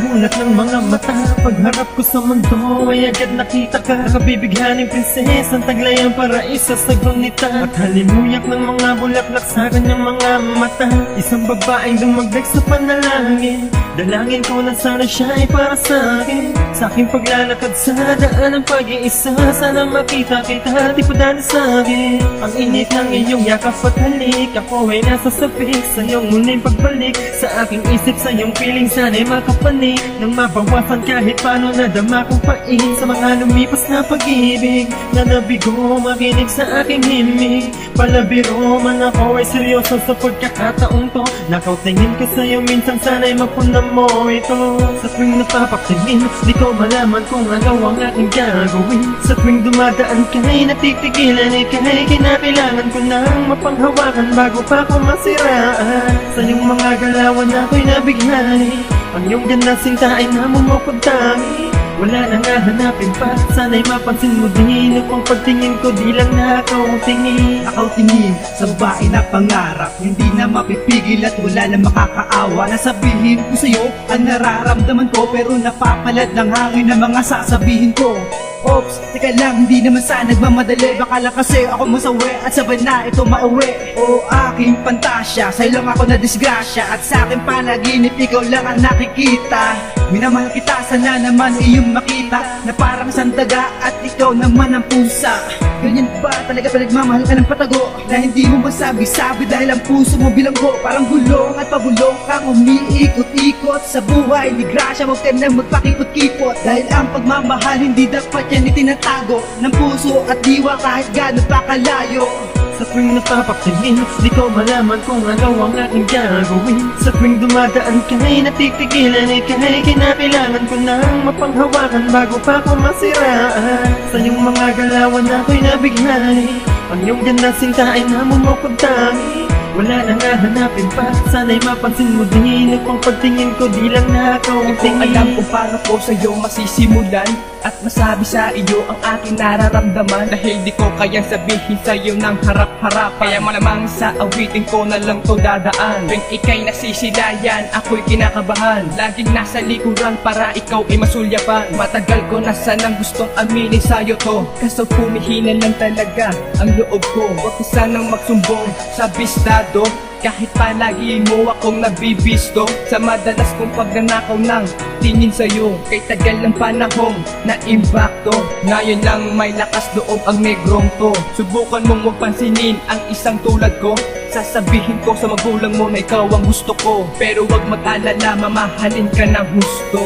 Mulat ng mga mata, pagharap ko sa mundo ay agad nakita ka. Nakabibighaning prinsesang taglay ang paraisa sa gunita. At halimuyak ng mga bulaklak sa kanyang mga mata. Isang babaeng dumagdag sa panalangin. Dalangin ko na sana siya ay para sa akin. Sa aking paglalakad sa daan ng pag-iisa, sana makita kita, di padala sa akin. Ang init ng iyong yakap at halik, ako ay nasasabik sa iyong muling pagbalik. Sa aking isip, sa iyong feeling, sana'y makapanik. Nang mabawasan kahit paano nadama kong pait sa mga lumipas na pag-ibig. Na nabigo, makinig sa aking himig. Palabiro man ako ay seryoso sa pagkakataong to. Nakautingin ko sa'yo minsan, sana'y mapuna mo ito. Sa tuwing napapatingin, di ko malaman kung ano ang aking gagawin. Sa tuwing dumadaan ka'y natitigilan, ika'y kinakailangan ko nang mapanghawakan bago pa ako masiraan. Sa iyong mga galawan ako'y nabighani. Ang iyong ganda sinta ay namumukod tangi. Wala nang hahanapin pa, sana'y mapansin mo din. Upang pagtingin ko di lang nakautingin. Nakautingin sa babae na pangarap, hindi na mapipigil at wala na makakaawa. Nasabihin ko sa'yo ang nararamdaman ko, pero napapalad ng hangin ang mga sasabihin ko. Oops, teka lang, hindi naman sana nagmamadali. Baka lang kasi ako masawi at sabay na ito mauwi. O aking pantasya, sa'yo lang ako na disgrasya. At sa aking panaginip, ikaw lang ang nakikita. Minamahal kita, sana naman iyong makita na parang sandaga at ikaw naman ang pusa. Ganyan ba talaga pinagmamahal ka ng patago na hindi mo masabi-sabi dahil ang puso mo bilanggo? Parang gulong at pabulong kang umiikot-ikot sa buhay ni Gracia. Huwag ka nang magpakipot-kipot dahil ang pagmamahal hindi dapat yan itinatago ng puso at diwa kahit gaano pa kalayo. Sa tuwing napapatingin, di ko malaman kung ano ang aking gagawin. Sa tuwing dumadaan ka'y natitigilan, ika'y kinakailangan ko nang mapanghawakan bago pa ako masiraan. Sa iyong mga galawan ako'y nabighani. Ang iyong ganda sinta ay namumukod tangi. Wala nang hahanapin pa, sana'y mapansin mo din. Upang pagtingin ko di lang nakautingin. Alam kung paano ko sa'yo masisimulan at masabi sa iyo ang aking nararamdaman. Dahil di ko kayang sabihin sa'yo ng harap-harap, kaya malamang sa awitin ko na lang to dadaan. Tuwing ika'y nasisilayan, ako'y kinakabahan. Laging nasa likuran para ikaw ay masulyapan. Matagal ko na sanang gustong aminin sa'yo to, kaso pumihina lang talaga ang loob ko. Huwag ka sanang magsumbong sa bistado, kahit palagi mo akong nabibisto sa madalas kong pagnanakaw ng tingin sa'yo. Kay tagal ng panahong na-impacto, ngayon lang may lakas loob ang negrong to. Subukan mong huwag pansinin ang isang tulad ko. Sasabihin ko sa magulang mo na ikaw ang gusto ko, pero huwag mag-alala, mamahalin ka ng husto.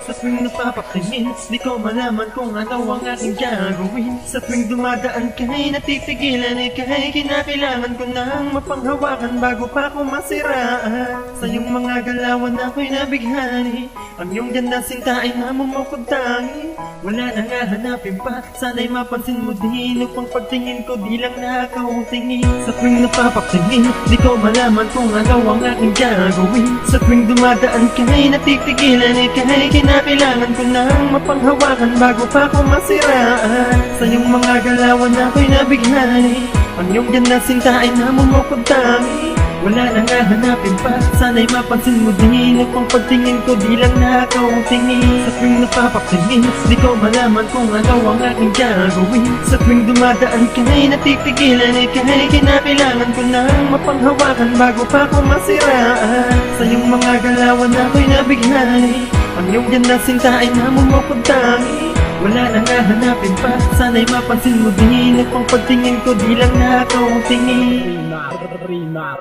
Sa tuwing napapatingin, di ko malaman kung ano ang aking gagawin. Sa tuwing dumadaan ka'y natitigilan, ika'y kinakailangan ko nang mapanghawakan bago pa ako masiraan. Sa iyong mga galawan ako'y nabighani. Ang iyong ganda sinta ay namumukod tangi. Wala nang hahanapin pa, sana'y mapansin mo din. Upang pagtingin ko di lang nakautingin. Sa tuwing napapatingin, di ko malaman kung ano ang aking gagawin. Sa tuwing dumadaan ka'y natitigilan, ika'y kinakailangan ko nang mapanghawakan bago pa ako masiraan. Sa iyong mga galawan ako'y nabighani. Ang iyong ganda sinta ay namumukod tangi. Wala nang hahanapin pa, sana'y mapansin mo din. Upang pagtingin ko di lang nakautingin. Sa tuwing napapatingin, di ko malaman kung ano ang aking gagawin. Sa tuwing dumadaan ka'y natitigilan, ika'y kinakailangan ko nang mapanghawakan bago pa ako masiraan. Sa iyong mga galawan ako'y nabighani. Ang iyong ganda sinta ay namumukod tangi. Wala nang hahanapin pa, sana'y mapansin mo din. Upang pagtingin ko di lang nakautingin. Rima.